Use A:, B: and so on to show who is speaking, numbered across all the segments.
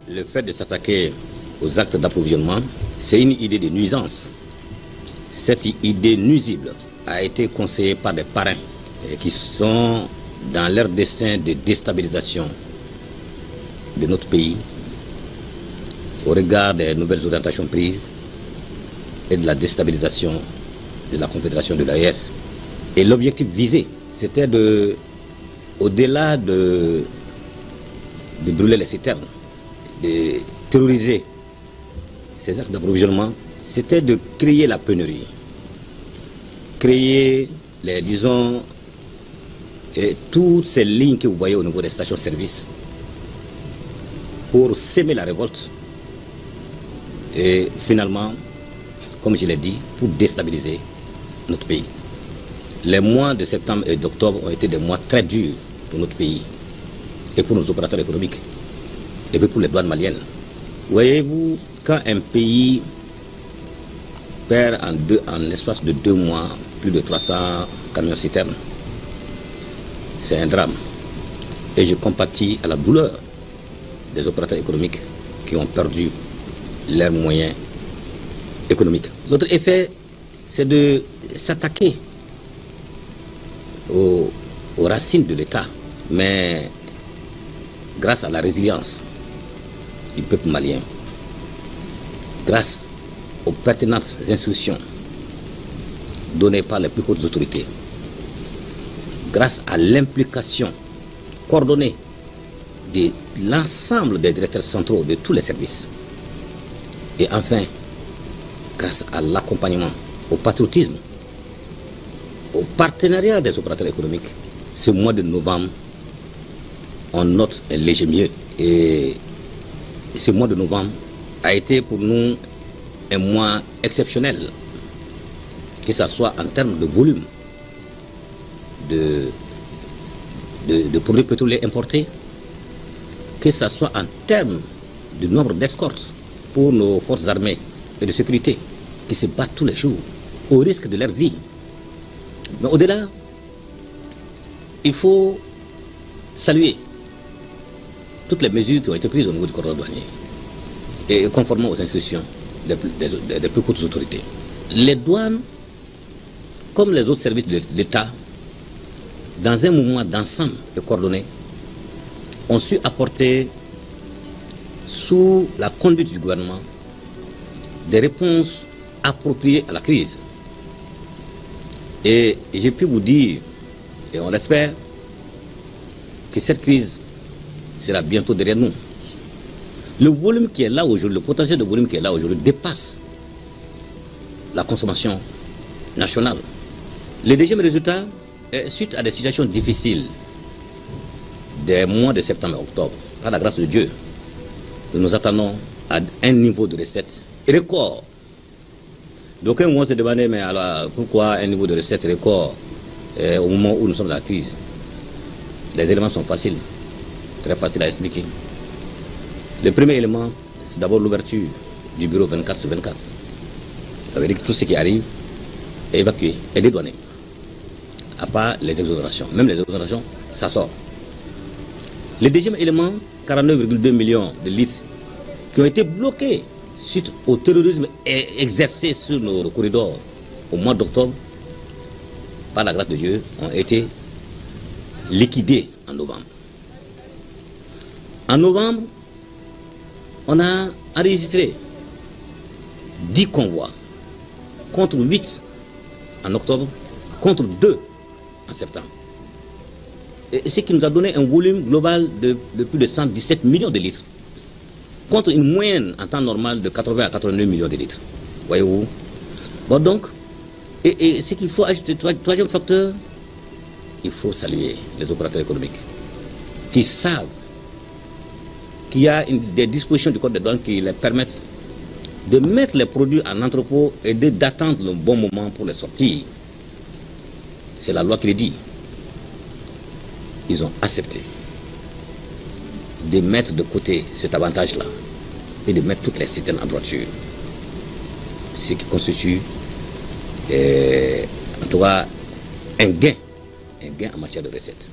A: Le fait de s'attaquer aux actes d'approvisionnement, c'est une idée de nuisance. Cette idée nuisible a été conseillée par des parrains qui sont dans leur destin de déstabilisation de notre pays au regard des nouvelles orientations prises et de la déstabilisation de la Confédération de l'AES. Et l'objectif visé, c'était au-delà de brûler les citernes, de terroriser ces actes d'approvisionnement, c'était de créer la pénurie, créer toutes ces lignes que vous voyez au niveau des stations-service pour s'aimer la révolte et finalement, comme je l'ai dit, pour déstabiliser notre pays. Les mois de septembre et d'octobre ont été des mois très durs pour notre pays et pour nos opérateurs économiques et puis pour les douanes maliennes. Voyez-vous, quand un pays perd en l'espace de 2 mois plus de 300 camions-citernes, c'est un drame. Et je compatis à la douleur des opérateurs économiques qui ont perdu leurs moyens économiques. L'autre effet, c'est de s'attaquer aux racines de l'État, mais grâce à la résilience du peuple malien, grâce aux pertinentes instructions données par les plus hautes autorités, grâce à l'implication coordonnée de l'ensemble des directeurs centraux de tous les services, et enfin, grâce à l'accompagnement, au patriotisme, au partenariat des opérateurs économiques, ce mois de novembre, on note un léger mieux. Et ce mois de novembre a été pour nous un mois exceptionnel, que ce soit en termes de volume de produits pétroliers importés, que ce soit en termes de nombre d'escortes pour nos forces armées et de sécurité qui se battent tous les jours au risque de leur vie. Mais au-delà, il faut saluer toutes les mesures qui ont été prises au niveau du corps douanier et conformément aux instructions des plus hautes autorités. Les douanes, comme les autres services de l'État, dans un mouvement d'ensemble et coordonné, ont su apporter, sous la conduite du gouvernement, des réponses appropriées à la crise. Et j'ai pu vous dire, et on l'espère, que cette crise sera bientôt derrière nous. Le volume qui est là aujourd'hui, le potentiel de volume qui est là aujourd'hui dépasse la consommation nationale. Le deuxième résultat est suite à des situations difficiles des mois de septembre et octobre. Par la grâce de Dieu, nous nous attendons à un niveau de recette record. D'aucuns vont se demander, mais alors pourquoi un niveau de recette record au moment où nous sommes dans la crise? Les éléments sont faciles, très faciles à expliquer. Le premier élément, c'est d'abord l'ouverture du bureau 24/24. Ça veut dire que tout ce qui arrive est évacué, est dédouané. À part les exonérations. Même les exonérations, ça sort. Le deuxième élément, 49,2 millions de litres qui ont été bloqués suite au terrorisme exercé sur nos corridors au mois d'octobre, par la grâce de Dieu, ont été liquidés en novembre. En novembre, on a enregistré 10 convois contre 8 en octobre, contre 2 en septembre. Et ce qui nous a donné un volume global de plus de 117 millions de litres, contre une moyenne en temps normal de 80 à 89 millions de litres. Voyez-vous? Bon donc, et ce qu'il faut ajouter, troisième facteur, il faut saluer les opérateurs économiques qui savent qu'il y a des dispositions du code des douanes qui les permettent de mettre les produits en entrepôt et d'attendre le bon moment pour les sortir. C'est la loi qui le dit. Ils ont accepté de mettre de côté cet avantage-là et de mettre toutes les citernes en droiture. Ce qui constitue, en tout cas, un gain en matière de recettes.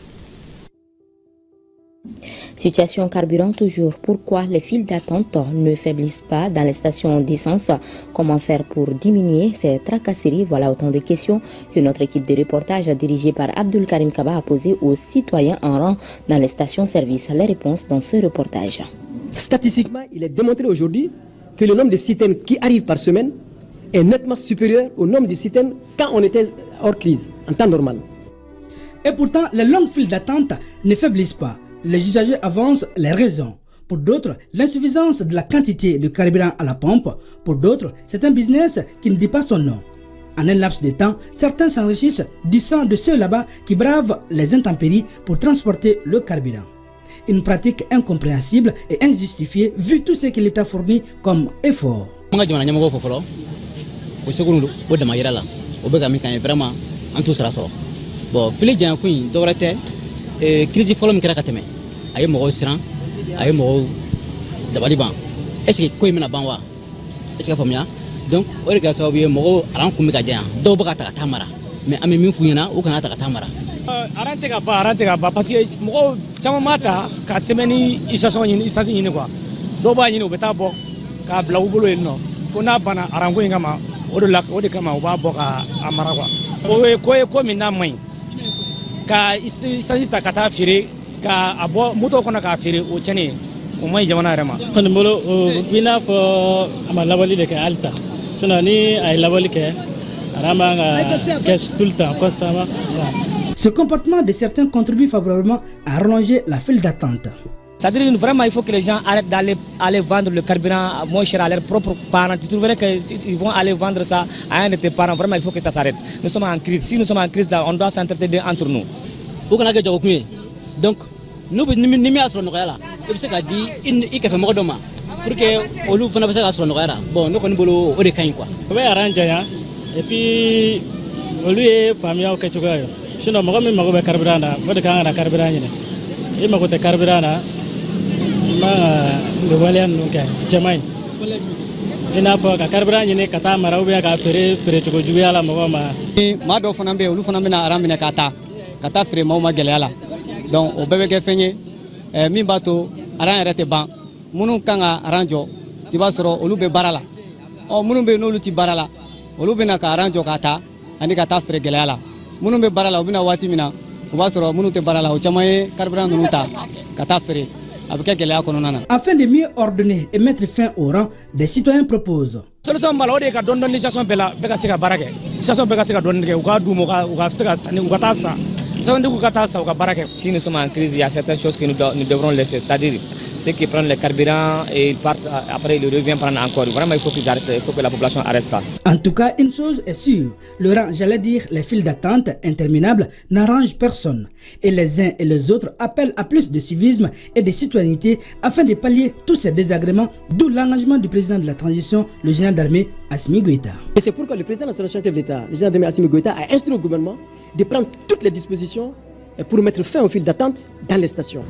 B: Situation carburant toujours. Pourquoi les files d'attente ne faiblissent pas dans les stations d'essence? Comment faire pour diminuer ces tracasseries? Voilà autant de questions que notre équipe de reportage dirigée par Abdul Karim Kaba a posées aux citoyens en rang dans les stations-service. Les réponses dans ce reportage.
C: Statistiquement, il est démontré aujourd'hui que le nombre de citernes qui arrivent par semaine est nettement supérieur au nombre de citernes quand on était hors crise, en temps normal.
D: Et pourtant, les longues files d'attente ne faiblissent pas. Les usagers avancent les raisons. Pour d'autres, l'insuffisance de la quantité de carburant à la pompe. Pour d'autres, c'est un business qui ne dit pas son nom. En un laps de temps, certains s'enrichissent du sang de ceux là-bas qui bravent les intempéries pour transporter le carburant. Une pratique incompréhensible et injustifiée vu tout ce que l'État fournit comme effort.
E: Bon, fili jan kuin dorate crise folom kera kateme ay mo siran ay mo dabali ban est ce que ko mina ban wa est ce que famia donc o rega so bi mo aran kum ka jan do baka ta tamara mais ami min funyana o kana ta tamara
F: arante ka ba parce que mo chama mata ka semeni isation ni istati ni quoi do ba ni o beta bo ka bla ubolo no ko na bana arango ngama o de kama o ba bo ka amara quoi ko mina mai ka isansi ta ka taa feere ka a bɔ moto kɔnɔ k'a feere o cɛnni o man ɲi jamana yɛrɛ ma.
G: kɔni bolo o b'i n'a fɔ a ma labɔli de kɛ halisa sinon ni a ye labɔli kɛ a man ka kɛ tout le temps constamment.
D: Ce comportement de certains contribue favorablement à rallonger la file d'attente.
F: C'est-à-dire vraiment il faut que les gens arrêtent d'aller vendre le carburant moins cher à leurs propres parents. Tu trouverais qu'ils vont aller vendre ça à un de tes parents. Vraiment il faut que ça s'arrête. Nous sommes en crise. Si nous sommes en crise, on doit s'entretenir entre nous.
E: Donc nous ni asro noyala et c'est dit il ka mo doma pour que olu fana be asro noyala bon nous koni bolo o de kan quoi
G: o be arrange ya et puis olu ye famia o ke chugayo sinon mo mi mago be carburant na o de kan na carburant ni e mago te carburant na ma de walian no ke jamai ina fo ka carburant ni kata mara o be ka fere chugo juya la mo
E: ma do fana be olu fana be na aramine kata fere mo ma gele ala donc o bebe ke fenye min bato aran yɛrɛ tɛ ban minnu kan ka aran jɔ i b'a sɔrɔ olu bɛ baara la minnu bɛ n'olu ti baara la olu bɛ na ka aran jɔ ka taa ani ka taa feere gɛlɛya la minnu bɛ baara la u bɛ na waati min na o b'a sɔrɔ minnu tɛ baara la o caman ye carburant ninnu ta ka taa feere a bɛ kɛ gɛlɛya kɔnɔna na.
D: Afin de mieux ordonner et mettre fin au rang, des citoyens proposent.
F: Solution bala o de ka dɔn ni situation bɛɛ la bɛɛ ka se ka baara kɛ situation bɛɛ ka se ka dɔn kɛ u ka d'u ma u ka se ka sanni u ka taa san. Si nous sommes en crise, il y a certaines choses que nous devrons laisser. C'est-à-dire ceux qui prennent le carburant et ils partent, après ils reviennent prendre encore. Vraiment, il faut qu'ils arrêtent, il faut que la population arrête ça.
D: En tout cas, une chose est sûre, le rang, j'allais dire, les files d'attente interminables n'arrangent personne. Et les uns et les autres appellent à plus de civisme et de citoyenneté afin de pallier tous ces désagréments, d'où l'engagement du président de la transition, le général d'armée Assimi Goïta.
C: Et c'est pourquoi le président national chef de l'État, le général d'armée Assimi Goïta, a instruit au gouvernement de prendre toutes les dispositions pour mettre fin aux files d'attente dans les stations.